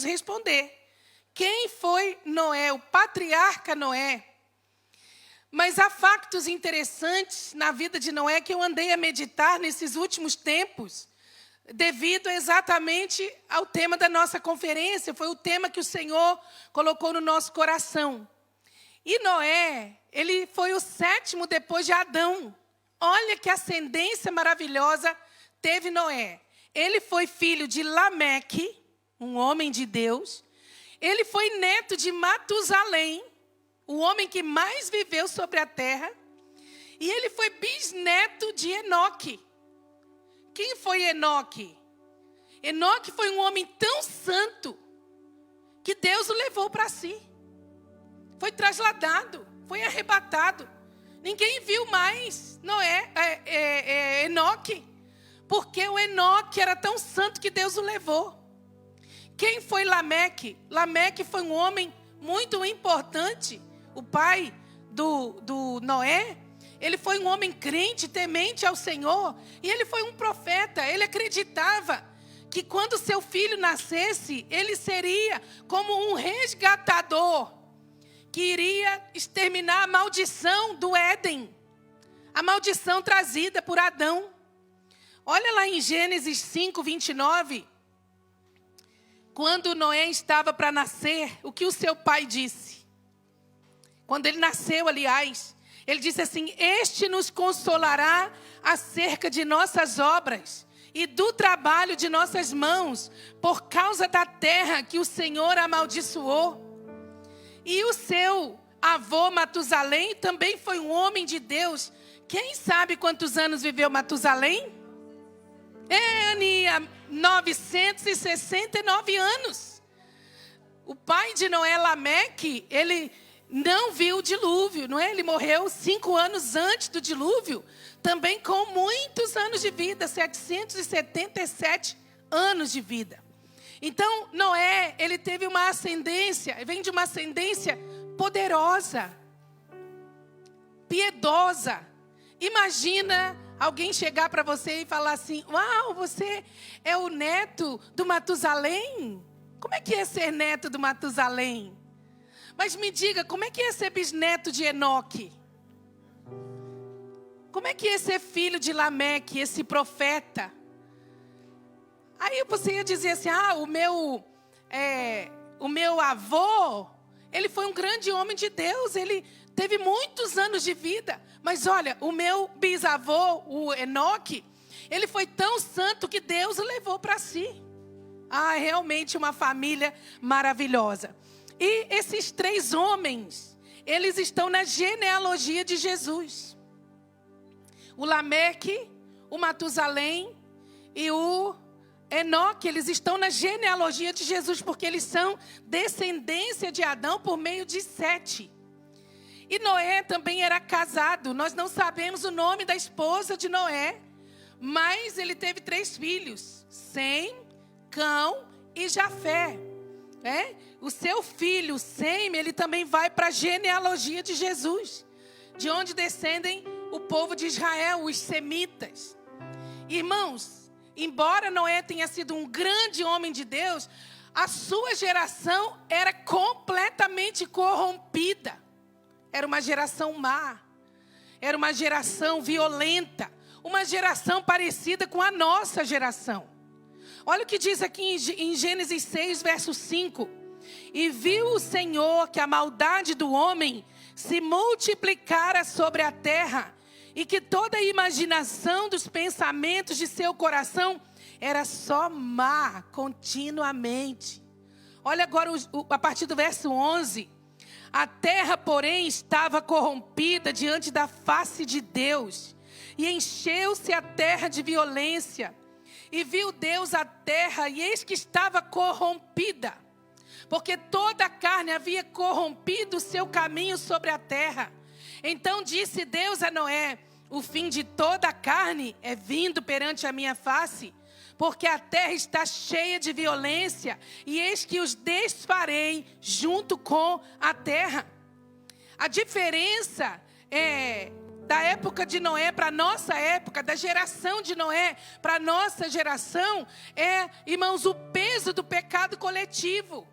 responder. Quem foi Noé, o patriarca Noé? Mas há factos interessantes na vida de Noé que eu andei a meditar nesses últimos tempos, devido exatamente ao tema da nossa conferência. Foi o tema que o Senhor colocou no nosso coração. E Noé, ele foi o 7º depois de Adão. Olha que ascendência maravilhosa teve Noé. Ele foi filho de Lameque, um homem de Deus. Ele foi neto de Matusalém, o homem que mais viveu sobre a terra. E ele foi bisneto de Enoque. Quem foi Enoque? Enoque foi um homem tão santo que Deus o levou para si. Foi trasladado, foi arrebatado. Ninguém viu mais Enoque, porque o Enoque era tão santo que Deus o levou. Quem foi Lameque? Lameque foi um homem muito importante, o pai do Noé. Ele foi um homem crente, temente ao Senhor, e ele foi um profeta. Ele acreditava que quando seu filho nascesse, ele seria como um resgatador, que iria exterminar a maldição do Éden, a maldição trazida por Adão. Olha lá em Gênesis 5, 29, quando Noé estava para nascer, o que o seu pai disse? Quando ele nasceu, aliás, ele disse assim: este nos consolará acerca de nossas obras e do trabalho de nossas mãos, por causa da terra que o Senhor amaldiçoou. E o seu avô Matusalém também foi um homem de Deus. Quem sabe quantos anos viveu Matusalém? 969 anos. O pai de Noé, Lameque, ele não viu o dilúvio, não é? Ele morreu 5 anos antes do dilúvio, também com muitos anos de vida, 777 anos de vida. Então, Noé, ele teve uma ascendência, vem de uma ascendência poderosa, piedosa. Imagina alguém chegar para você e falar assim: uau, você é o neto do Matusalém? Como é que é ser neto do Matusalém? Mas me diga, como é que é ser bisneto de Enoque? Como é que é ser filho de Lameque, esse profeta? Aí você ia dizer assim: o meu avô, ele foi um grande homem de Deus, ele teve muitos anos de vida. Mas olha, o meu bisavô, o Enoque, ele foi tão santo que Deus o levou para si. Realmente uma família maravilhosa. E esses 3 homens, eles estão na genealogia de Jesus. O Lameque, o Matusalém e o Enoque, eles estão na genealogia de Jesus, porque eles são descendência de Adão por meio de Sete. E Noé também era casado. Nós não sabemos o nome da esposa de Noé, mas ele teve 3 filhos: Sem, Cão e Jafé. O seu filho, Sem, ele também vai para a genealogia de Jesus, de onde descendem o povo de Israel, os semitas. Irmãos, embora Noé tenha sido um grande homem de Deus, a sua geração era completamente corrompida. Era uma geração má, era uma geração violenta, uma geração parecida com a nossa geração. Olha o que diz aqui em Gênesis 6, verso 5. E viu o Senhor que a maldade do homem se multiplicara sobre a terra, e que toda a imaginação dos pensamentos de seu coração era só má continuamente. Olha agora a partir do verso 11. A terra, porém, estava corrompida diante da face de Deus, e encheu-se a terra de violência. E viu Deus a terra, e eis que estava corrompida, porque toda a carne havia corrompido o seu caminho sobre a terra. Então disse Deus a Noé: o fim de toda a carne é vindo perante a minha face, porque a terra está cheia de violência, e eis que os desfarei junto com a terra. A diferença da época de Noé para a nossa época, da geração de Noé para a nossa geração, irmãos, o peso do pecado coletivo.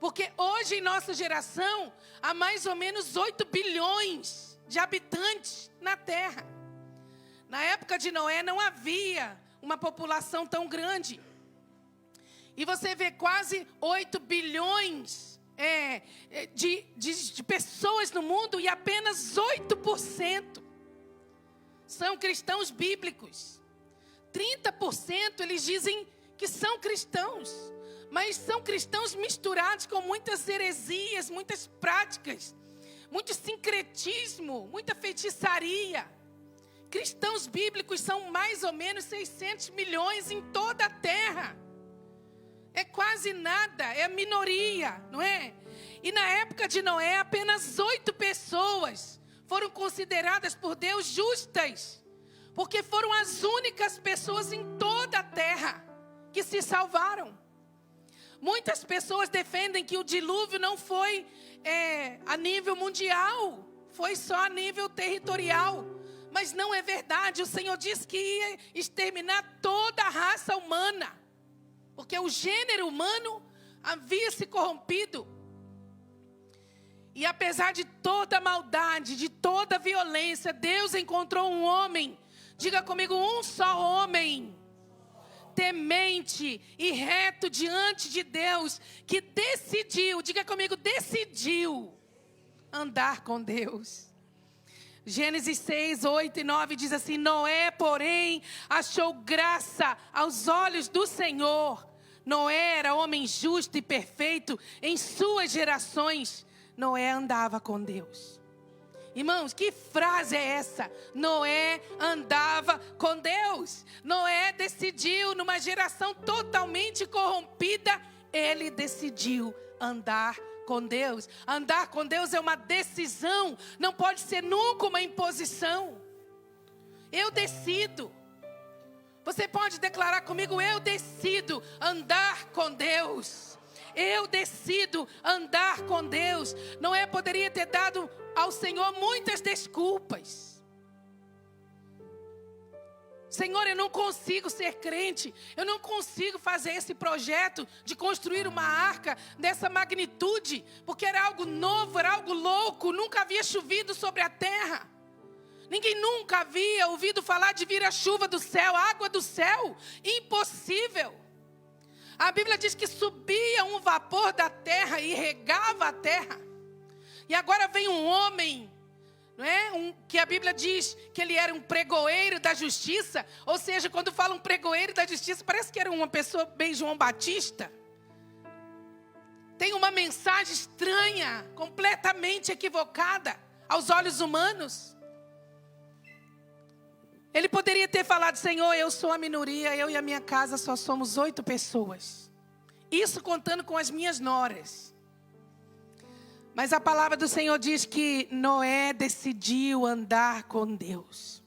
Porque hoje em nossa geração, há mais ou menos 8 bilhões de habitantes na Terra. Na época de Noé não havia uma população tão grande. E você vê quase 8 bilhões de pessoas no mundo, e apenas 8% são cristãos bíblicos. 30% eles dizem que são cristãos, mas são cristãos misturados com muitas heresias, muitas práticas, muito sincretismo, muita feitiçaria. Cristãos bíblicos são mais ou menos 600 milhões em toda a terra. É quase nada, é a minoria, não é? E na época de Noé, apenas 8 pessoas foram consideradas por Deus justas, porque foram as únicas pessoas em toda a terra que se salvaram. Muitas pessoas defendem que o dilúvio não foi a nível mundial, foi só a nível territorial. Mas não é verdade. O Senhor disse que ia exterminar toda a raça humana, porque o gênero humano havia se corrompido. E apesar de toda a maldade, de toda a violência, Deus encontrou um homem. Diga comigo, um só homem, temente e reto diante de Deus, que decidiu, diga comigo, decidiu andar com Deus. Gênesis 6, 8 e 9 diz assim: Noé, porém, achou graça aos olhos do Senhor. Noé era homem justo e perfeito em suas gerações. Noé andava com Deus. Irmãos, que frase é essa? Noé andava com Deus. Noé decidiu, numa geração totalmente corrompida, ele decidiu andar com Deus. Andar com Deus é uma decisão, não pode ser nunca uma imposição. Eu decido. Você pode declarar comigo: eu decido andar com Deus. Eu decido andar com Deus. Noé poderia ter dado ao Senhor muitas desculpas. Senhor, eu não consigo ser crente, eu não consigo fazer esse projeto de construir uma arca dessa magnitude, porque era algo novo, era algo louco, nunca havia chovido sobre a terra. Ninguém nunca havia ouvido falar de vir a chuva do céu, a água do céu, impossível. A Bíblia diz que subia um vapor da terra e regava a terra. E agora vem um homem, não é? Que a Bíblia diz que ele era um pregoeiro da justiça. Ou seja, quando fala um pregoeiro da justiça, parece que era uma pessoa bem João Batista. Tem uma mensagem estranha, completamente equivocada aos olhos humanos. Ele poderia ter falado: Senhor, eu sou a minoria, eu e a minha casa só somos 8 pessoas. Isso contando com as minhas noras. Mas a palavra do Senhor diz que Noé decidiu andar com Deus.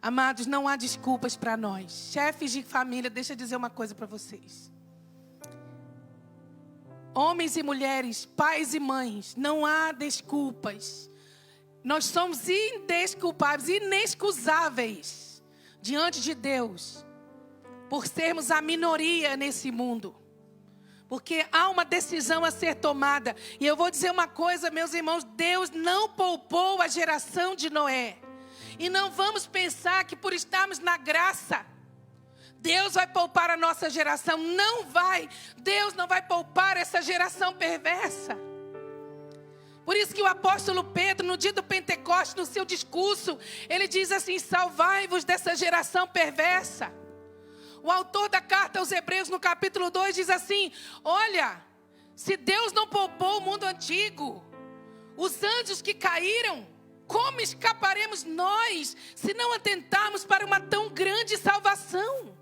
Amados, não há desculpas para nós. Chefes de família, deixa eu dizer uma coisa para vocês. Homens e mulheres, pais e mães, não há desculpas. Nós somos indesculpáveis, inexcusáveis diante de Deus, por sermos a minoria nesse mundo. Porque há uma decisão a ser tomada. E eu vou dizer uma coisa, meus irmãos: Deus não poupou a geração de Noé. E não vamos pensar que por estarmos na graça, Deus vai poupar a nossa geração. Não vai. Deus não vai poupar essa geração perversa. Por isso que o apóstolo Pedro, no dia do Pentecostes, no seu discurso, ele diz assim: salvai-vos dessa geração perversa. O autor da carta aos Hebreus, no capítulo 2, diz assim: olha, se Deus não poupou o mundo antigo, os anjos que caíram, como escaparemos nós, se não atentarmos para uma tão grande salvação?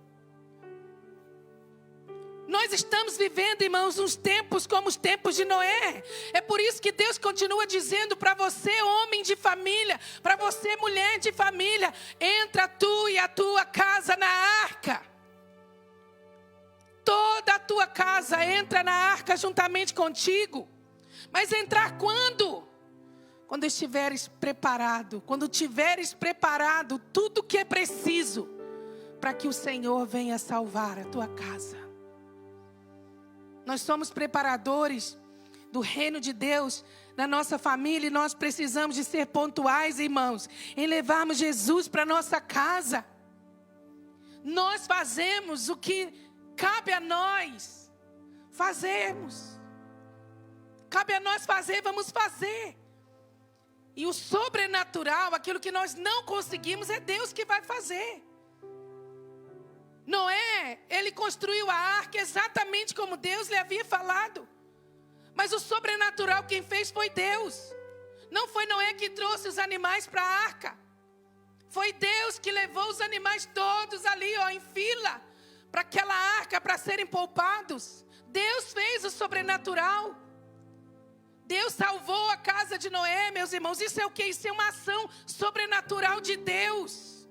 Nós estamos vivendo, irmãos, uns tempos como os tempos de Noé. É por isso que Deus continua dizendo para você, homem de família, para você, mulher de família: entra tu e a tua casa na arca. Toda a tua casa entra na arca juntamente contigo. Mas entrar quando? quando estiveres preparado, quando tiveres preparado tudo que é preciso para que o Senhor venha salvar a tua casa. Nós somos preparadores do reino de Deus na nossa família e nós precisamos de ser pontuais, irmãos, em levarmos Jesus para nossa casa. Nós fazemos o que cabe a nós fazermos. Cabe a nós fazer, vamos fazer. E o sobrenatural, aquilo que nós não conseguimos, é Deus que vai fazer. Noé, ele construiu a arca exatamente como Deus lhe havia falado. Mas o sobrenatural quem fez foi Deus. Não foi Noé que trouxe os animais para a arca. Foi Deus que levou os animais todos ali, em fila, para aquela arca, para serem poupados. Deus fez o sobrenatural. Deus salvou a casa de Noé, meus irmãos. Isso é o quê? Isso é uma ação sobrenatural de Deus.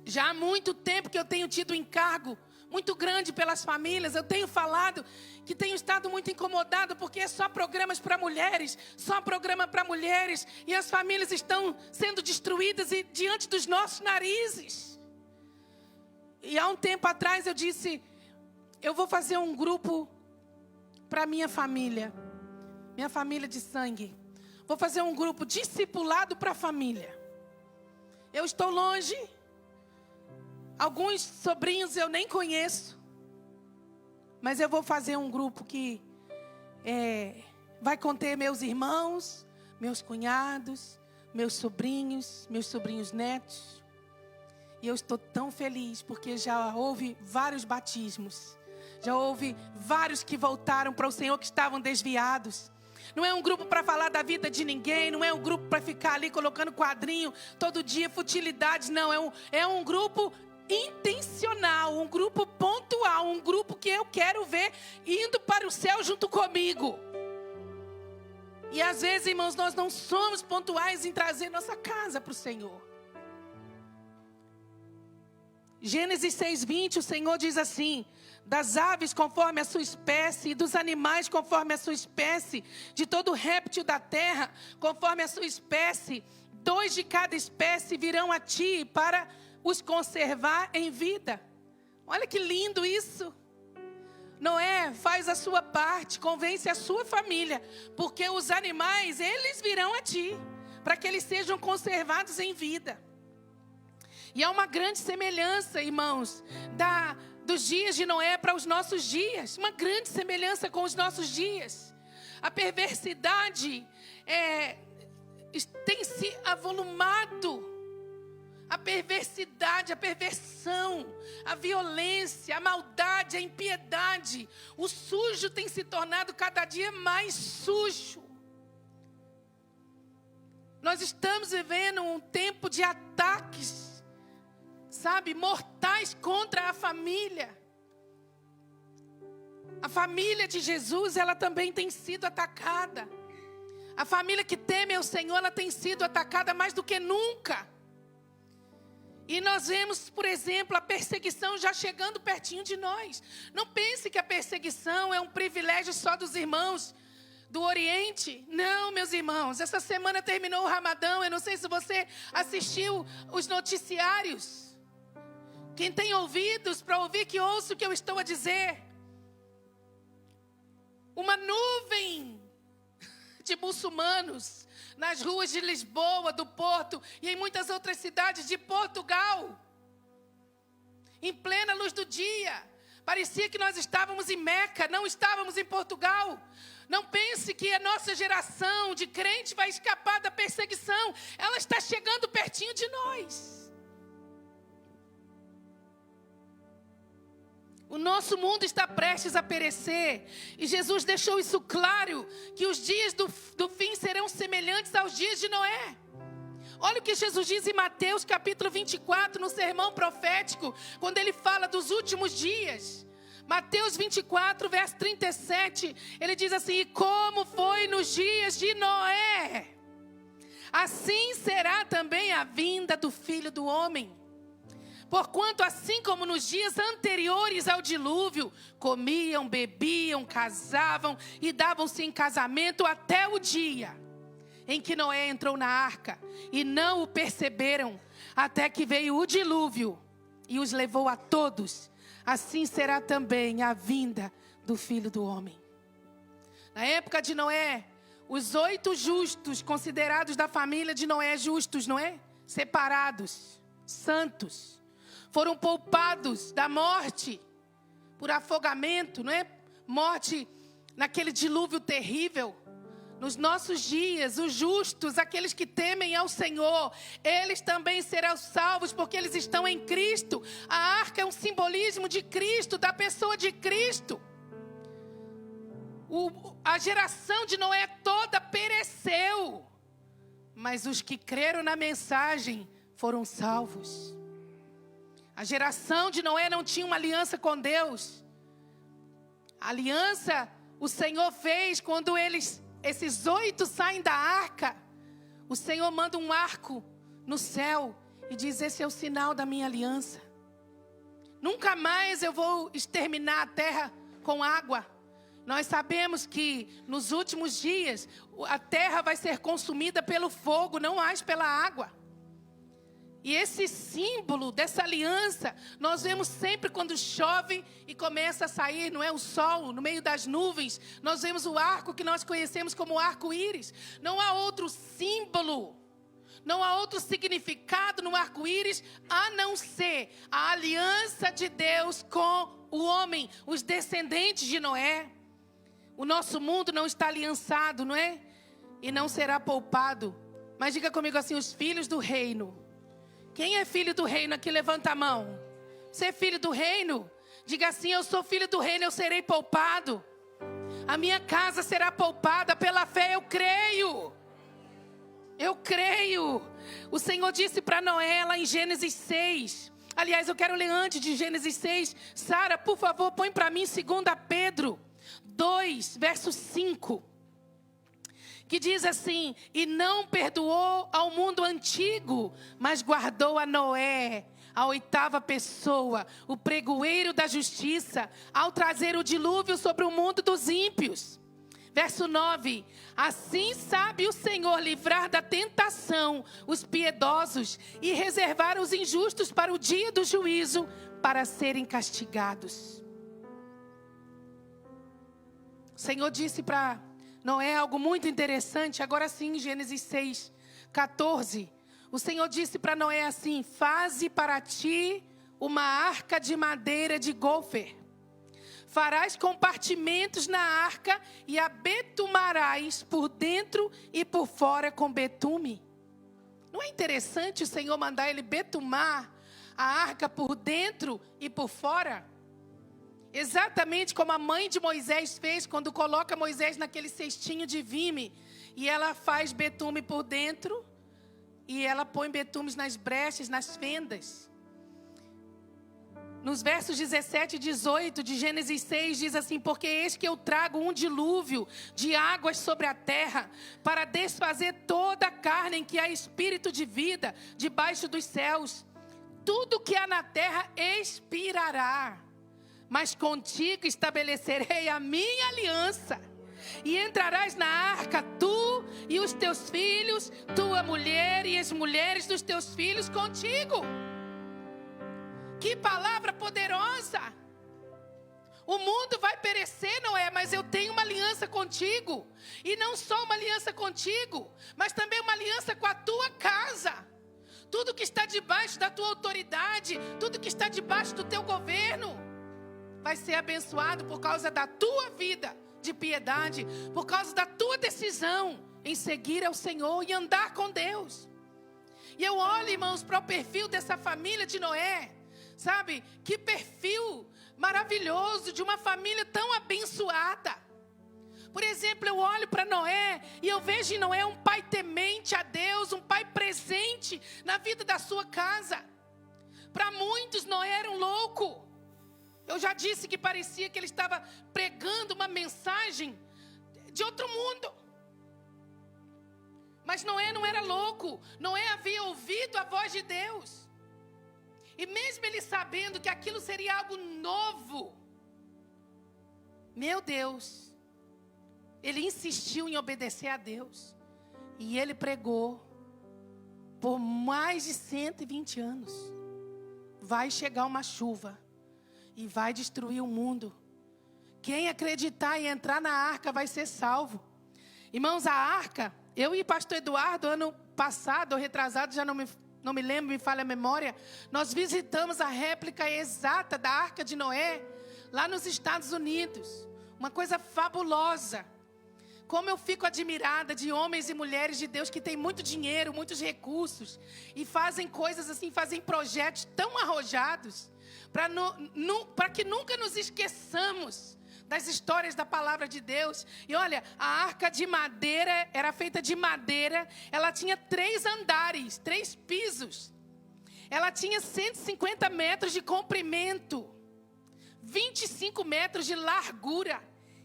Já há muito tempo que eu tenho tido um encargo muito grande pelas famílias. Eu tenho falado que tenho estado muito incomodado porque é só programas para mulheres, só programa para mulheres. E as famílias estão sendo destruídas diante dos nossos narizes. E há um tempo atrás eu disse, eu vou fazer um grupo para minha família de sangue. Vou fazer um grupo discipulado para a família. Eu estou longe. Alguns sobrinhos eu nem conheço. Mas eu vou fazer um grupo que vai conter meus irmãos, meus cunhados, meus sobrinhos netos. E eu estou tão feliz porque já houve vários batismos. Já houve vários que voltaram para o Senhor que estavam desviados. Não é um grupo para falar da vida de ninguém. Não é um grupo para ficar ali colocando quadrinho todo dia, futilidades. Não, é um grupo intencional, um grupo pontual, um grupo que eu quero ver indo para o céu junto comigo. E às vezes, irmãos, nós não somos pontuais em trazer nossa casa para o Senhor. Gênesis 6:20, o Senhor diz assim: das aves conforme a sua espécie, e dos animais conforme a sua espécie, de todo réptil da terra conforme a sua espécie, 2 de cada espécie virão a ti para os conservar em vida. Olha que lindo isso. Noé faz a sua parte, convence a sua família, porque os animais, eles virão a ti, para que eles sejam conservados em vida. E há uma grande semelhança, irmãos, dos dias de Noé para os nossos dias. Uma grande semelhança com os nossos dias. A perversidade tem se avolumado. A perversidade, a perversão, a violência, a maldade, a impiedade. O sujo tem se tornado cada dia mais sujo. Nós estamos vivendo um tempo de ataques, mortais contra a família. A família de Jesus, ela também tem sido atacada. A família que teme ao Senhor, ela tem sido atacada mais do que nunca. E nós vemos, por exemplo, a perseguição já chegando pertinho de nós. Não pense que a perseguição é um privilégio só dos irmãos do Oriente. Não, meus irmãos. Essa semana terminou o Ramadão. Eu não sei se você assistiu os noticiários. Quem tem ouvidos para ouvir, que ouça o que eu estou a dizer. Uma nuvem de muçulmanos nas ruas de Lisboa, do Porto e em muitas outras cidades de Portugal. Em plena luz do dia. Parecia que nós estávamos em Meca, não estávamos em Portugal. Não pense que a nossa geração de crente vai escapar da perseguição. Ela está chegando pertinho de nós. O nosso mundo está prestes a perecer. E Jesus deixou isso claro, que os dias do fim serão semelhantes aos dias de Noé. Olha o que Jesus diz em Mateus capítulo 24, no sermão profético, quando ele fala dos últimos dias. Mateus 24, verso 37, ele diz assim: e como foi nos dias de Noé, assim será também a vinda do Filho do Homem. Porquanto, assim como nos dias anteriores ao dilúvio, comiam, bebiam, casavam e davam-se em casamento até o dia em que Noé entrou na arca, e não o perceberam, até que veio o dilúvio e os levou a todos. Assim será também a vinda do Filho do Homem. Na época de Noé, os 8 justos, considerados da família de Noé justos, não é? Separados, santos, foram poupados da morte por afogamento, não é? Morte naquele dilúvio terrível. Nos nossos dias, os justos, aqueles que temem ao Senhor, eles também serão salvos, porque eles estão em Cristo. A arca é um simbolismo de Cristo, da pessoa de Cristo. A geração de Noé toda pereceu, mas os que creram na mensagem foram salvos. A geração de Noé não tinha uma aliança com Deus. A aliança o Senhor fez quando esses 8 saem da arca. O Senhor manda um arco no céu e diz: esse é o sinal da minha aliança. Nunca mais eu vou exterminar a terra com água. Nós sabemos que nos últimos dias a terra vai ser consumida pelo fogo, não mais pela água. E esse símbolo dessa aliança, nós vemos sempre quando chove e começa a sair, não é, o sol no meio das nuvens. Nós vemos o arco que nós conhecemos como arco-íris. Não há outro símbolo, não há outro significado no arco-íris a não ser a aliança de Deus com o homem, os descendentes de Noé. O nosso mundo não está aliançado, não é? E não será poupado. Mas diga comigo assim: os filhos do reino. Quem é filho do reino aqui? Levanta a mão. Você é filho do reino? Diga assim: eu sou filho do reino, eu serei poupado. A minha casa será poupada pela fé, eu creio. Eu creio. O Senhor disse para Noé lá em Gênesis 6. Aliás, eu quero ler antes de Gênesis 6. Sara, por favor, põe para mim 2 Pedro 2, verso 5. Que diz assim: e não perdoou ao mundo antigo, mas guardou a Noé, a 8ª pessoa, o pregoeiro da justiça, ao trazer o dilúvio sobre o mundo dos ímpios. Verso 9: assim sabe o Senhor livrar da tentação os piedosos e reservar os injustos para o dia do juízo, para serem castigados. O Senhor disse para Noé algo muito interessante. Agora sim, em Gênesis 6, 14. O Senhor disse para Noé assim: faze para ti uma arca de madeira de gofer. Farás compartimentos na arca e a betumarás por dentro e por fora com betume. Não é interessante o Senhor mandar ele betumar a arca por dentro e por fora? Exatamente como a mãe de Moisés fez quando coloca Moisés naquele cestinho de vime. E ela faz betume por dentro e ela põe betumes nas brechas, nas fendas. Nos versos 17 e 18 de Gênesis 6 diz assim: porque eis que eu trago um dilúvio de águas sobre a terra, para desfazer toda a carne em que há espírito de vida debaixo dos céus. Tudo que há na terra expirará. Mas contigo estabelecerei a minha aliança. E entrarás na arca, tu e os teus filhos, tua mulher e as mulheres dos teus filhos contigo. Que palavra poderosa! O mundo vai perecer, Noé, mas eu tenho uma aliança contigo. E não só uma aliança contigo, mas também uma aliança com a tua casa. Tudo que está debaixo da tua autoridade, tudo que está debaixo do teu governo, vai ser abençoado por causa da tua vida de piedade, por causa da tua decisão em seguir ao Senhor e andar com Deus. E eu olho, irmãos, para o perfil dessa família de Noé. Sabe, que perfil maravilhoso de uma família tão abençoada. Por exemplo, eu olho para Noé e eu vejo em Noé um pai temente a Deus, um pai presente na vida da sua casa. Para muitos, Noé era um louco. Eu já disse que parecia que ele estava pregando uma mensagem de outro mundo. Mas Noé não era louco. Noé havia ouvido a voz de Deus. E mesmo ele sabendo que aquilo seria algo novo, meu Deus, ele insistiu em obedecer a Deus. E ele pregou por mais de 120 anos. Vai chegar uma chuva e vai destruir o mundo. Quem acreditar e entrar na arca vai ser salvo. Irmãos, a arca, eu e pastor Eduardo, ano passado ou retrasado, já não me lembro, me falha a memória, nós visitamos a réplica exata da Arca de Noé, lá nos Estados Unidos. Uma coisa fabulosa. Como eu fico admirada de homens e mulheres de Deus que têm muito dinheiro, muitos recursos, e fazem coisas assim, fazem projetos tão arrojados, para que nunca nos esqueçamos das histórias da palavra de Deus. E olha, a arca de madeira, era feita de madeira, ela tinha 3 andares, 3 pisos. Ela tinha 150 metros de comprimento, 25 metros de largura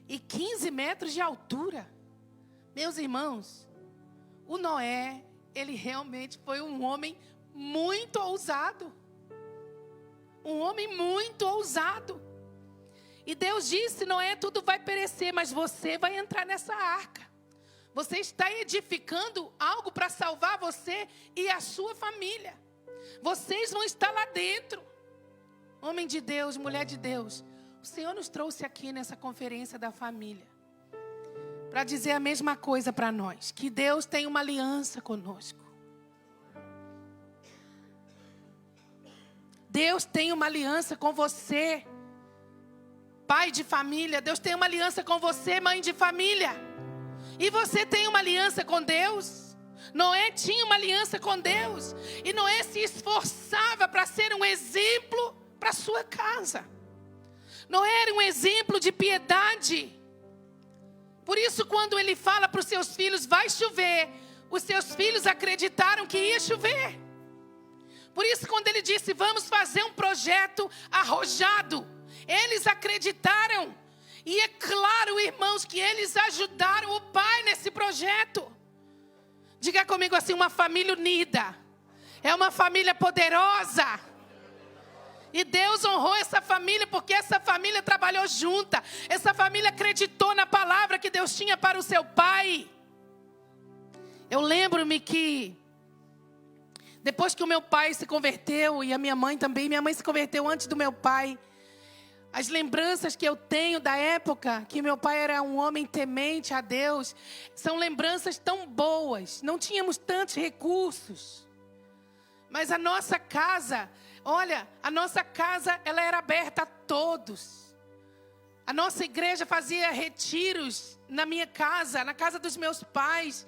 e 15 metros de altura. Meus irmãos, o Noé, ele realmente foi um homem muito ousado. Um homem muito ousado. E Deus disse: Noé, tudo vai perecer, mas você vai entrar nessa arca. Você está edificando algo para salvar você e a sua família. Vocês vão estar lá dentro. Homem de Deus, mulher de Deus, o Senhor nos trouxe aqui nessa conferência da família para dizer a mesma coisa para nós, que Deus tem uma aliança conosco. Deus tem uma aliança com você, pai de família. Deus tem uma aliança com você, mãe de família. E você tem uma aliança com Deus. Noé tinha uma aliança com Deus. E Noé se esforçava para ser um exemplo para a sua casa. Noé era um exemplo de piedade. Por isso, quando ele fala para os seus filhos, vai chover, os seus filhos acreditaram que ia chover. Por isso, quando ele disse, vamos fazer um projeto arrojado, eles acreditaram. E é claro, irmãos, que eles ajudaram o pai nesse projeto. Diga comigo assim, uma família unida. É uma família poderosa. E Deus honrou essa família porque essa família trabalhou junta. Essa família acreditou na palavra que Deus tinha para o seu pai. Eu lembro-me que depois que o meu pai se converteu e a minha mãe também, minha mãe se converteu antes do meu pai. As lembranças que eu tenho da época que meu pai era um homem temente a Deus, são lembranças tão boas. Não tínhamos tantos recursos. Mas a nossa casa, olha, a nossa casa, ela era aberta a todos. A nossa igreja fazia retiros na minha casa, na casa dos meus pais.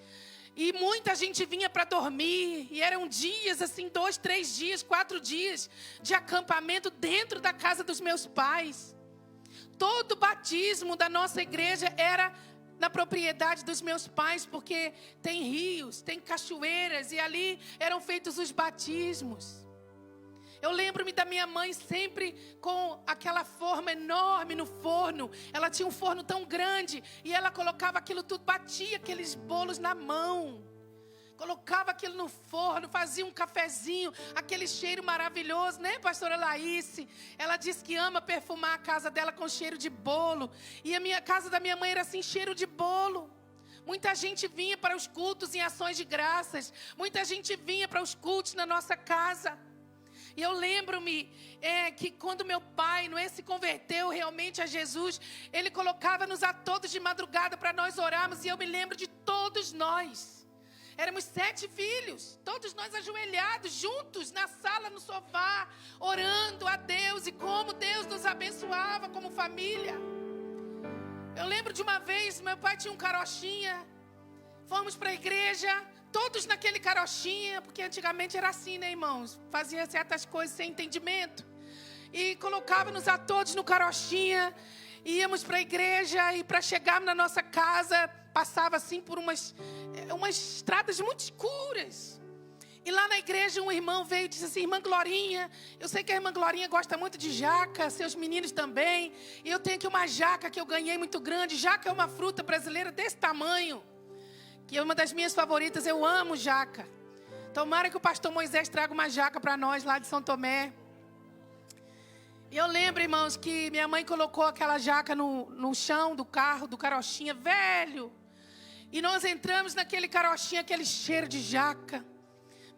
E muita gente vinha para dormir. E eram dias, assim, 2, 3 dias, 4 dias de acampamento dentro da casa dos meus pais. Todo batismo da nossa igreja era na propriedade dos meus pais, porque tem rios, tem cachoeiras, e ali eram feitos os batismos. Eu lembro-me da minha mãe sempre com aquela forma enorme no forno. Ela tinha um forno tão grande e ela colocava aquilo tudo, batia aqueles bolos na mão. Colocava aquilo no forno, fazia um cafezinho, aquele cheiro maravilhoso, né, pastora Laís? Ela diz que ama perfumar a casa dela com cheiro de bolo. E a casa da minha mãe era assim, cheiro de bolo. Muita gente vinha para os cultos em ações de graças. Muita gente vinha para os cultos na nossa casa. E eu lembro-me que quando meu pai se converteu realmente a Jesus, ele colocava-nos a todos de madrugada para nós orarmos. E eu me lembro de todos nós. Éramos 7 filhos, todos nós ajoelhados, juntos, na sala, no sofá, orando a Deus e como Deus nos abençoava como família. Eu lembro de uma vez, meu pai tinha um carochinha, fomos para a igreja, todos naquele carochinha, porque antigamente era assim, né, irmãos? Fazia certas coisas sem entendimento. E colocava-nos a todos no carochinha, íamos para a igreja e para chegarmos na nossa casa, passava assim por umas estradas muito escuras. E lá na igreja um irmão veio e disse assim, irmã Glorinha, eu sei que a irmã Glorinha gosta muito de jaca, seus meninos também. E eu tenho aqui uma jaca que eu ganhei muito grande. Jaca é uma fruta brasileira desse tamanho, que é uma das minhas favoritas, eu amo jaca. Tomara que o pastor Moisés traga uma jaca para nós lá de São Tomé. Eu lembro, irmãos, que minha mãe colocou aquela jaca no chão do carro, do carochinha velho. E nós entramos naquele carochinha, aquele cheiro de jaca.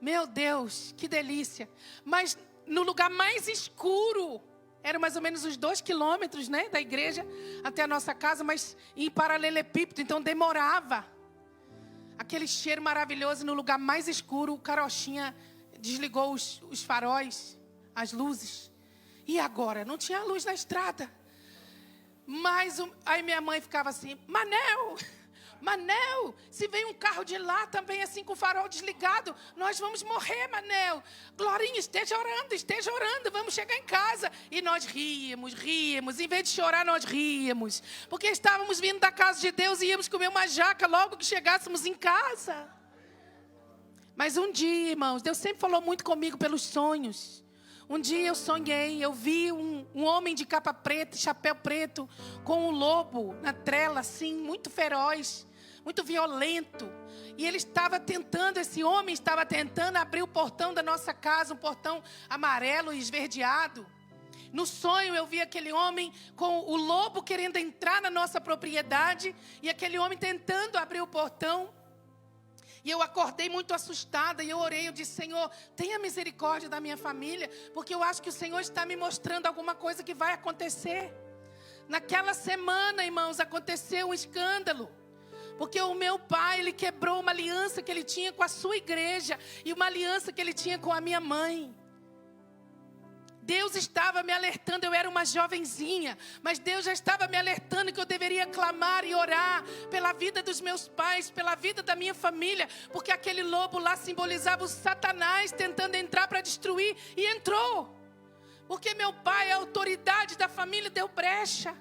Meu Deus, que delícia. Mas no lugar mais escuro, era mais ou menos uns 2 quilômetros, né, da igreja até a nossa casa, mas em paralelepípedo, então demorava. Aquele cheiro maravilhoso, no lugar mais escuro, o carochinha desligou os faróis, as luzes. E agora? Não tinha luz na estrada. Mas aí minha mãe ficava assim, Manel, se vem um carro de lá também assim com o farol desligado, nós vamos morrer, Manel. Glorinha, esteja orando, vamos chegar em casa. E nós ríamos, em vez de chorar nós ríamos. Porque estávamos vindo da casa de Deus e íamos comer uma jaca logo que chegássemos em casa. Mas um dia, irmãos, Deus sempre falou muito comigo pelos sonhos. Um dia eu sonhei, eu vi um homem de capa preta, chapéu preto, com um lobo na trela, assim, muito feroz, muito violento. E esse homem estava tentando abrir o portão da nossa casa, um portão amarelo e esverdeado. No sonho eu vi aquele homem com o lobo querendo entrar na nossa propriedade e aquele homem tentando abrir o portão. E eu acordei muito assustada e eu orei, eu disse, Senhor, tenha misericórdia da minha família, porque eu acho que o Senhor está me mostrando alguma coisa que vai acontecer. Naquela semana, irmãos, aconteceu um escândalo. Porque o meu pai, ele quebrou uma aliança que ele tinha com a sua igreja e uma aliança que ele tinha com a minha mãe. Deus estava me alertando, eu era uma jovenzinha, mas Deus já estava me alertando que eu deveria clamar e orar pela vida dos meus pais, pela vida da minha família, porque aquele lobo lá simbolizava o Satanás tentando entrar para destruir, e entrou. Porque meu pai, a autoridade da família, deu brecha.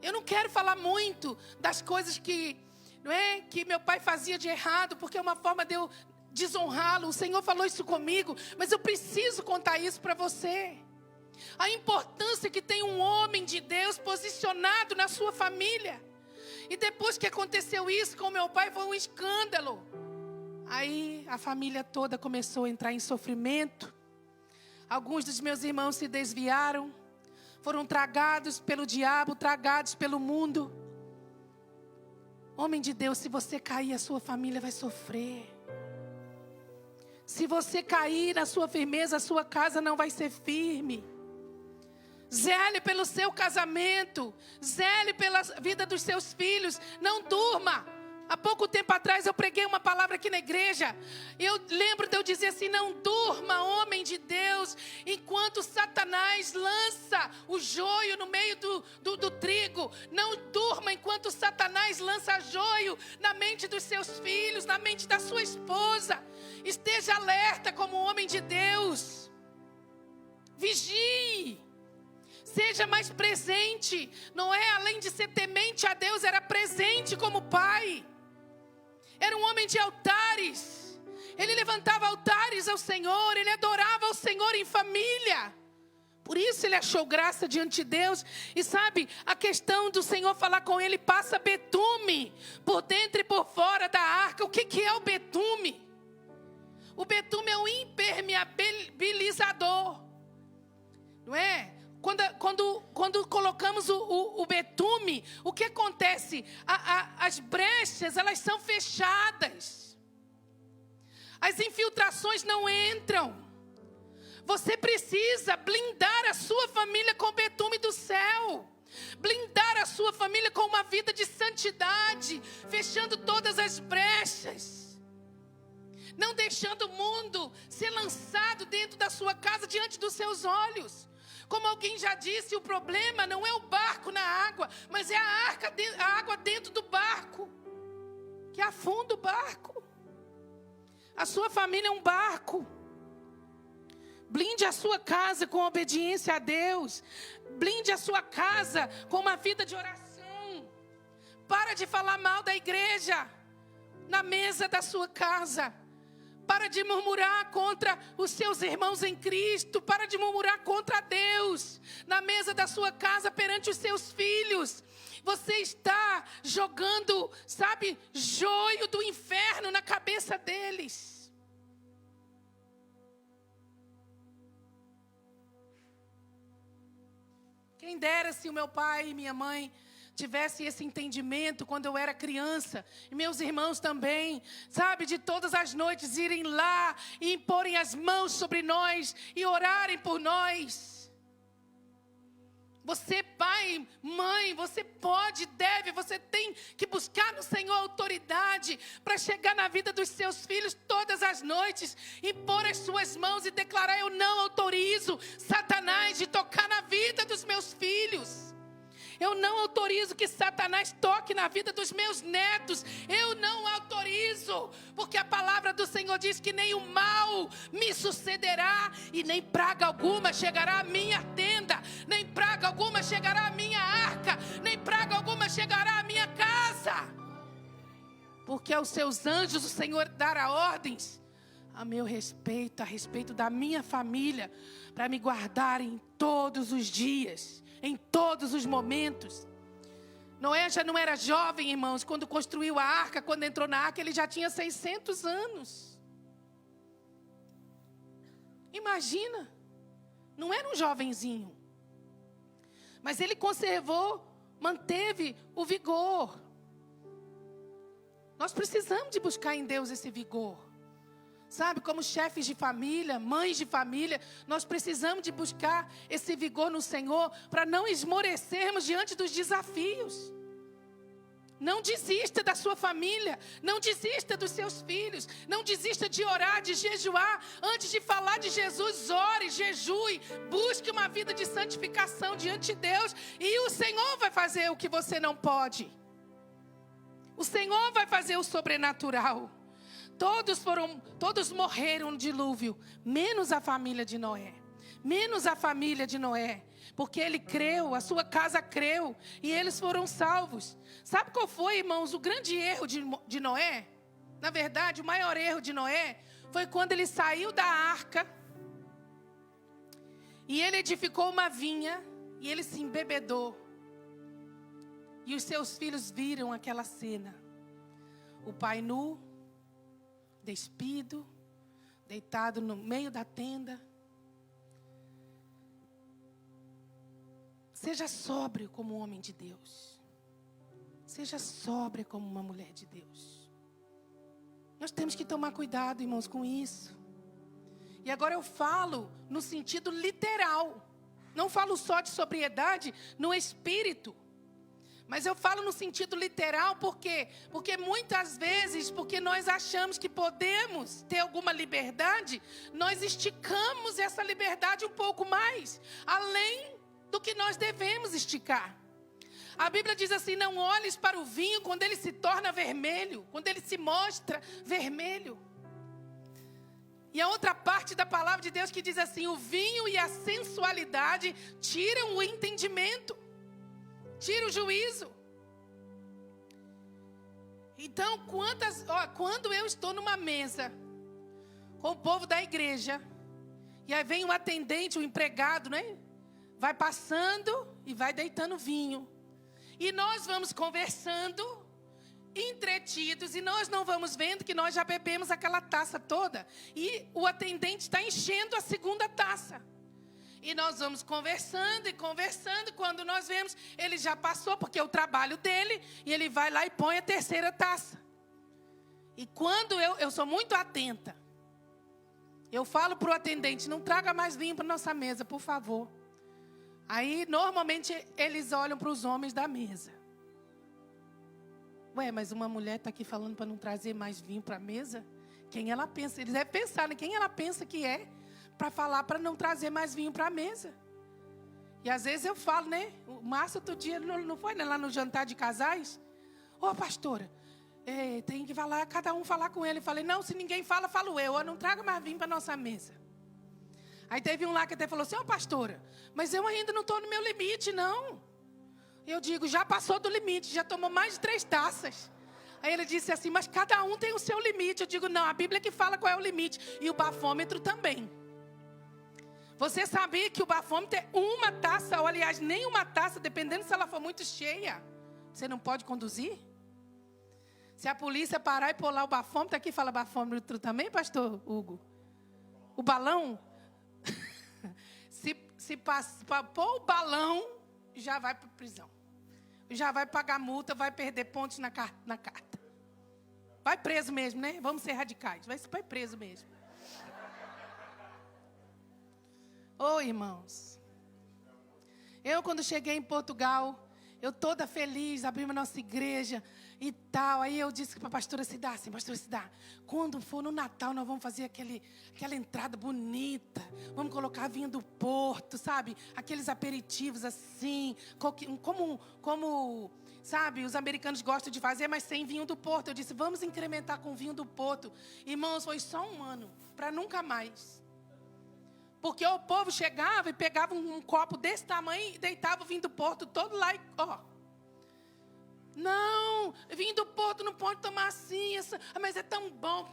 Eu não quero falar muito das coisas que meu pai fazia de errado, porque é uma forma de eu desonrá-lo. O Senhor falou isso comigo, mas eu preciso contar isso para você. A importância que tem um homem de Deus posicionado na sua família. E depois que aconteceu isso com meu pai, foi um escândalo. Aí a família toda começou a entrar em sofrimento. Alguns dos meus irmãos se desviaram, foram tragados pelo diabo, tragados pelo mundo. Homem de Deus, se você cair, a sua família vai sofrer. Se você cair na sua firmeza, a sua casa não vai ser firme. Zele pelo seu casamento. Zele pela vida dos seus filhos. Não durma. Há pouco tempo atrás eu preguei uma palavra aqui na igreja. Eu lembro de eu dizer assim, não durma, homem de Deus, enquanto Satanás lança o joio no meio do trigo. Não durma enquanto Satanás lança joio na mente dos seus filhos, na mente da sua esposa. Esteja alerta como homem de Deus. Vigie. Seja mais presente. Noé, além de ser temente a Deus, era presente como pai. Era um homem de altares. Ele levantava altares ao Senhor. Ele adorava ao Senhor em família. Por isso ele achou graça diante de Deus. E sabe, a questão do Senhor falar com ele, passa betume por dentro e por fora da arca. O que é o betume? O betume é um impermeabilizador. Não é? Quando colocamos o betume, o que acontece? As brechas, elas são fechadas. As infiltrações não entram. Você precisa blindar a sua família com o betume do céu. Blindar a sua família com uma vida de santidade, fechando todas as brechas. Não deixando o mundo ser lançado dentro da sua casa, diante dos seus olhos. Como alguém já disse, o problema não é o barco na água, mas é a água dentro do barco, que afunda o barco. A sua família é um barco. Blinde a sua casa com obediência a Deus. Blinde a sua casa com uma vida de oração. Para de falar mal da igreja na mesa da sua casa. Para de murmurar contra os seus irmãos em Cristo. Para de murmurar contra Deus na mesa da sua casa perante os seus filhos. Você está jogando, sabe, joio do inferno na cabeça deles. Quem dera se o meu pai e minha mãe tivessem esse entendimento quando eu era criança. E meus irmãos também. Sabe, de todas as noites irem lá e imporem as mãos sobre nós e orarem por nós. Você, pai, mãe, você pode, deve, você tem que buscar no Senhor autoridade para chegar na vida dos seus filhos todas as noites e pôr as suas mãos e declarar: eu não autorizo Satanás de tocar na vida dos meus filhos. Eu não autorizo que Satanás toque na vida dos meus netos. Eu não autorizo, porque a palavra do Senhor diz que nem o mal me sucederá e nem praga alguma chegará à minha tenda, nem praga alguma chegará à minha arca, nem praga alguma chegará à minha casa. Porque aos seus anjos o Senhor dará ordens a meu respeito, a respeito da minha família, para me guardarem todos os dias, em todos os momentos. Noé já não era jovem, irmãos, quando construiu a arca. Quando entrou na arca, ele já tinha 600 anos. Imagina, não era um jovenzinho. Mas ele conservou, manteve o vigor. Nós precisamos de buscar em Deus esse vigor. Sabe, como chefes de família, mães de família, nós precisamos de buscar esse vigor no Senhor para não esmorecermos diante dos desafios. Não desista da sua família, não desista dos seus filhos, não desista de orar, de jejuar. Antes de falar de Jesus, ore, jejue, busque uma vida de santificação diante de Deus e o Senhor vai fazer o que você não pode. O Senhor vai fazer o sobrenatural. Todos morreram no dilúvio, menos a família de Noé. Menos a família de Noé. Porque ele creu, a sua casa creu, e eles foram salvos. Sabe qual foi, irmãos, o grande erro de Noé? Na verdade, o maior erro de Noé foi quando ele saiu da arca, e ele edificou uma vinha, e ele se embebedou. E os seus filhos viram aquela cena. O pai nu, despido, deitado no meio da tenda. Seja sóbrio como um homem de Deus. Seja sóbria como uma mulher de Deus. Nós temos que tomar cuidado, irmãos, com isso. E agora eu falo no sentido literal. Não falo só de sobriedade no espírito. Mas eu falo no sentido literal porque muitas vezes, porque nós achamos que podemos ter alguma liberdade, nós esticamos essa liberdade um pouco mais, além do que nós devemos esticar. A Bíblia diz assim: não olhes para o vinho quando ele se torna vermelho, quando ele se mostra vermelho. E a outra parte da palavra de Deus que diz assim: o vinho e a sensualidade tiram o entendimento. Tira o juízo. Então, quando eu estou numa mesa com o povo da igreja, e aí vem um atendente, um empregado, né? Vai passando e vai deitando vinho. E nós vamos conversando, entretidos, e nós não vamos vendo que nós já bebemos aquela taça toda. E o atendente está enchendo a segunda taça. E nós vamos conversando e conversando. Quando nós vemos, ele já passou, porque é o trabalho dele. E ele vai lá e põe a terceira taça. E quando eu sou muito atenta. Eu falo para o atendente: não traga mais vinho para nossa mesa, por favor. Aí, normalmente, eles olham para os homens da mesa. Ué, mas uma mulher está aqui falando para não trazer mais vinho para a mesa? Quem ela pensa? Eles devem pensar, né? Quem ela pensa que é? Para falar para não trazer mais vinho para a mesa. E às vezes eu falo, né? O Márcio outro dia não foi, né? Lá no jantar de casais. Ô, pastora, tem que falar, cada um falar com ele. Eu falei: não, se ninguém fala, falo eu. Eu não trago mais vinho para nossa mesa. Aí teve um lá que até falou assim: ô, pastora, mas eu ainda não estou no meu limite, não. Eu digo: já passou do limite, já tomou mais de 3 taças. Aí ele disse assim: mas cada um tem o seu limite. Eu digo: não, a Bíblia que fala qual é o limite. E o bafômetro também. Você sabia que o bafômetro é uma taça, ou aliás, nem uma taça, dependendo se ela for muito cheia, você não pode conduzir? Se a polícia parar e pôr lá o bafômetro, aqui fala bafômetro também, pastor Hugo? O balão? se pôr o balão já vai para prisão. Já vai pagar multa, vai perder pontos na carta. Vai preso mesmo, né? Vamos ser radicais. Vai preso mesmo. Ô, irmãos. Eu, quando cheguei em Portugal, eu toda feliz, abrimos a nossa igreja e tal. Aí eu disse para a pastora Cidá, assim, pastora Cidá, quando for no Natal, nós vamos fazer aquela entrada bonita. Vamos colocar vinho do Porto, sabe? Aqueles aperitivos assim, como, sabe, os americanos gostam de fazer, mas sem vinho do Porto. Eu disse, vamos incrementar com vinho do Porto. Irmãos, foi só um ano, para nunca mais. Porque o povo chegava e pegava um copo desse tamanho e deitava o vinho do Porto todo lá e, ó. Não, vinho do Porto não pode tomar assim, mas é tão bom.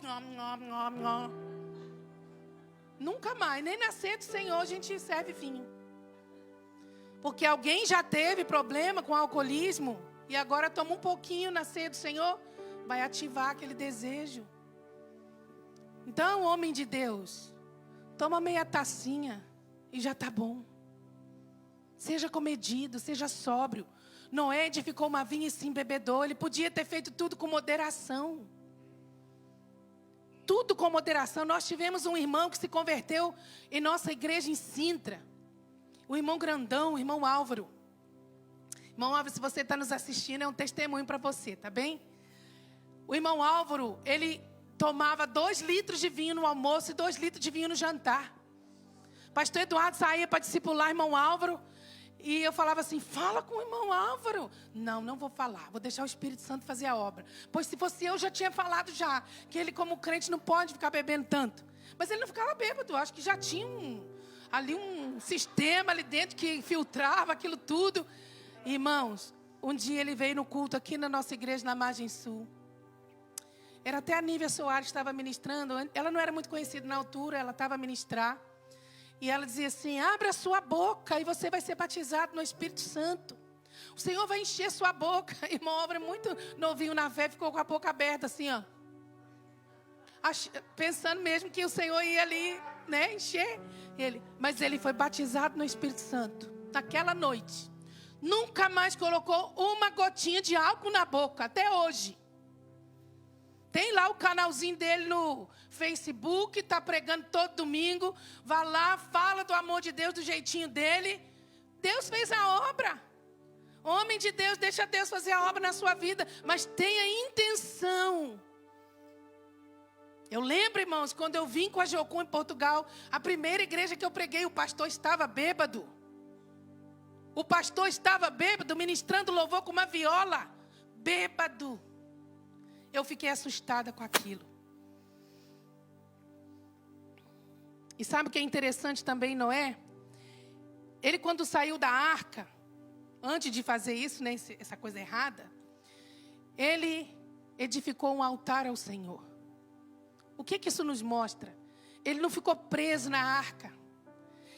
Nunca mais, nem na ceia do Senhor a gente serve vinho. Porque alguém já teve problema com alcoolismo e agora toma um pouquinho na ceia do Senhor, vai ativar aquele desejo. Então, homem de Deus, toma meia tacinha e já está bom. Seja comedido, seja sóbrio. Noé edificou uma vinha e se embebedou. Ele podia ter feito tudo com moderação. Tudo com moderação. Nós tivemos um irmão que se converteu em nossa igreja em Sintra. O irmão grandão, o irmão Álvaro. Irmão Álvaro, se você está nos assistindo, é um testemunho para você, tá bem? O irmão Álvaro, ele tomava 2 litros de vinho no almoço e 2 litros de vinho no jantar. Pastor Eduardo saía para discipular o irmão Álvaro. E eu falava assim, fala com o irmão Álvaro. Não vou falar, vou deixar o Espírito Santo fazer a obra. Pois se fosse eu, já tinha falado já, que ele como crente não pode ficar bebendo tanto. Mas ele não ficava bêbado, acho que já tinha ali um sistema ali dentro que filtrava aquilo tudo. Irmãos, um dia ele veio no culto aqui na nossa igreja na Margem Sul. Era até a Nívia Soares que estava ministrando. Ela não era muito conhecida na altura, ela estava a ministrar. E ela dizia assim, abra a sua boca e você vai ser batizado no Espírito Santo. O Senhor vai encher sua boca. Irmão Álvaro, muito novinho na fé, ficou com a boca aberta assim, ó. Pensando mesmo que o Senhor ia ali, né, encher ele. Mas ele foi batizado no Espírito Santo. Naquela noite. Nunca mais colocou uma gotinha de álcool na boca, até hoje. Tem lá o canalzinho dele no Facebook, está pregando todo domingo. Vá lá, fala do amor de Deus, do jeitinho dele. Deus fez a obra. Homem de Deus, deixa Deus fazer a obra na sua vida. Mas tenha intenção. Eu lembro, irmãos, quando eu vim com a Jocum em Portugal, a primeira igreja que eu preguei, o pastor estava bêbado. O pastor estava bêbado, ministrando louvor com uma viola. Bêbado. Eu fiquei assustada com aquilo. E sabe o que é interessante também, Noé? Ele quando saiu da arca, antes de fazer isso, né, essa coisa errada, ele edificou um altar ao Senhor. O que isso nos mostra? Ele não ficou preso na arca.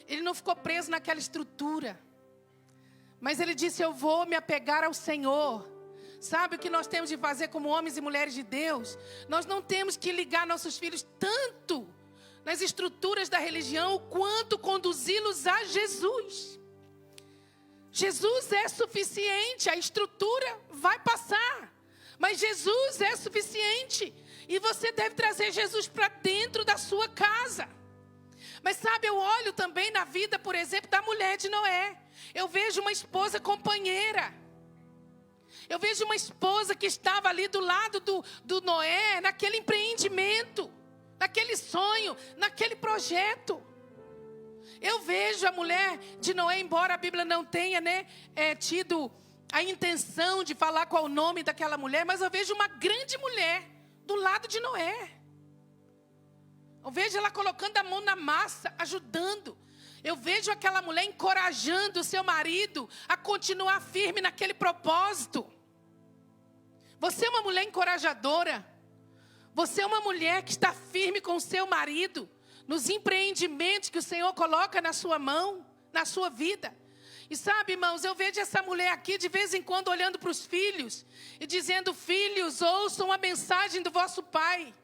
Ele não ficou preso naquela estrutura. Mas ele disse, eu vou me apegar ao Senhor. Sabe o que nós temos de fazer como homens e mulheres de Deus? Nós não temos que ligar nossos filhos tanto nas estruturas da religião, quanto conduzi-los a Jesus. Jesus é suficiente, a estrutura vai passar. Mas Jesus é suficiente. E você deve trazer Jesus para dentro da sua casa. Mas sabe, eu olho também na vida, por exemplo, da mulher de Noé. Eu vejo uma esposa companheira. Eu vejo uma esposa que estava ali do lado do Noé, naquele empreendimento, naquele sonho, naquele projeto. Eu vejo a mulher de Noé, embora a Bíblia não tenha, né, tido a intenção de falar qual o nome daquela mulher, mas eu vejo uma grande mulher do lado de Noé. Eu vejo ela colocando a mão na massa, ajudando. Eu vejo aquela mulher encorajando o seu marido a continuar firme naquele propósito. Você é uma mulher encorajadora. Você é uma mulher que está firme com o seu marido nos empreendimentos que o Senhor coloca na sua mão, na sua vida. E sabe, irmãos, eu vejo essa mulher aqui de vez em quando olhando para os filhos e dizendo, filhos, ouçam a mensagem do vosso pai.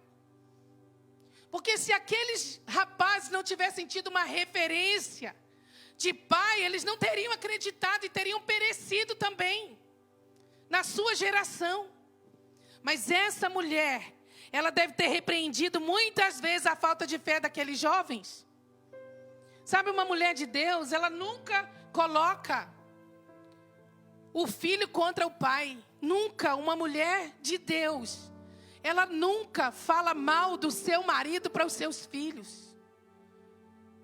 Porque se aqueles rapazes não tivessem tido uma referência de pai, eles não teriam acreditado e teriam perecido também na sua geração. Mas essa mulher, ela deve ter repreendido muitas vezes a falta de fé daqueles jovens. Sabe, uma mulher de Deus, ela nunca coloca o filho contra o pai. Nunca. Uma mulher de Deus, ela nunca fala mal do seu marido para os seus filhos.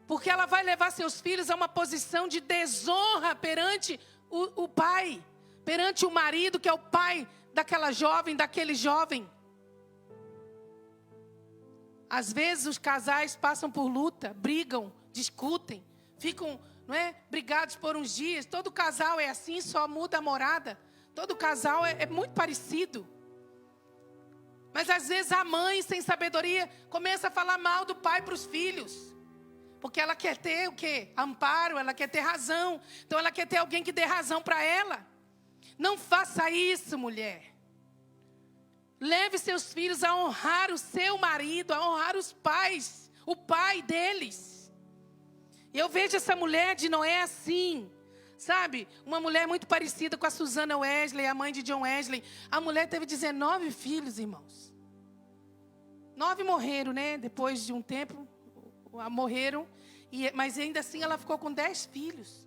Porque ela vai levar seus filhos a uma posição de desonra perante o pai. Perante o marido, que é o pai daquela jovem, daquele jovem. Às vezes os casais passam por luta, brigam, discutem, ficam, não é, brigados por uns dias. Todo casal é assim, só muda a morada. Todo casal é muito parecido. Mas às vezes a mãe, sem sabedoria, começa a falar mal do pai para os filhos. Porque ela quer ter o quê? Amparo, ela quer ter razão. Então ela quer ter alguém que dê razão para ela. Não faça isso, mulher. Leve seus filhos a honrar o seu marido, a honrar os pais, o pai deles. Eu vejo essa mulher de Noé assim, sabe? Uma mulher muito parecida com a Susana Wesley, a mãe de John Wesley. A mulher teve 19 filhos, irmãos. 9 morreram, né? Depois de um tempo, morreram. Mas ainda assim ela ficou com 10 filhos.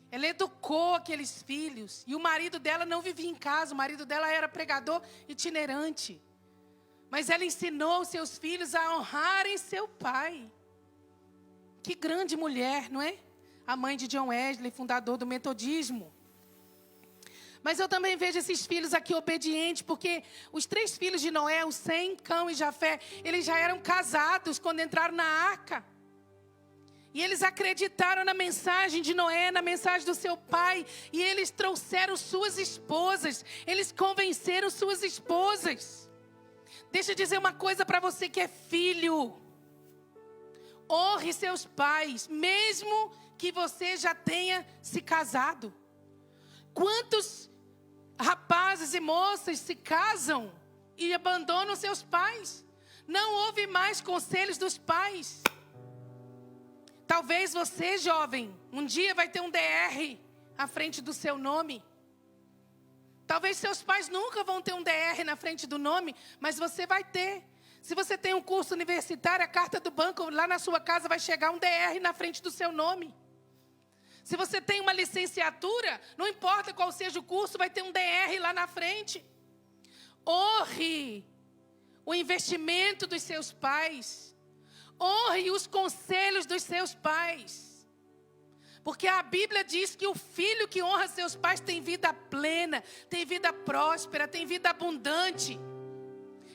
Ela educou aqueles filhos. E o marido dela não vivia em casa. O marido dela era pregador itinerante. Mas ela ensinou os seus filhos a honrarem seu pai. Que grande mulher, não é? A mãe de John Wesley, fundador do metodismo. Mas eu também vejo esses filhos aqui obedientes, porque os 3 filhos de Noé, o Sem, Cão e Jafé, eles já eram casados quando entraram na arca. E eles acreditaram na mensagem de Noé, na mensagem do seu pai. E eles trouxeram suas esposas. Eles convenceram suas esposas. Deixa eu dizer uma coisa para você que é filho. Honre seus pais, mesmo que você já tenha se casado. Quantos rapazes e moças se casam e abandonam seus pais? Não ouve mais conselhos dos pais. Talvez você, jovem, um dia vai ter um DR à frente do seu nome. Talvez seus pais nunca vão ter um DR na frente do nome, mas você vai ter. Se você tem um curso universitário, a carta do banco, lá na sua casa vai chegar um DR na frente do seu nome. Se você tem uma licenciatura, não importa qual seja o curso, vai ter um DR lá na frente. Honre o investimento dos seus pais. Honre os conselhos dos seus pais. Porque a Bíblia diz que o filho que honra seus pais tem vida plena, tem vida próspera, tem vida abundante.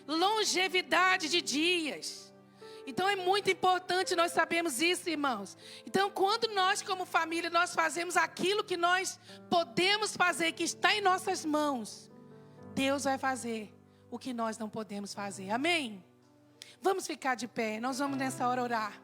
Longevidade de dias. Então é muito importante nós sabermos isso, irmãos. Então quando nós como família, nós fazemos aquilo que nós podemos fazer, que está em nossas mãos, Deus vai fazer o que nós não podemos fazer. Amém? Vamos ficar de pé, nós vamos nessa hora orar.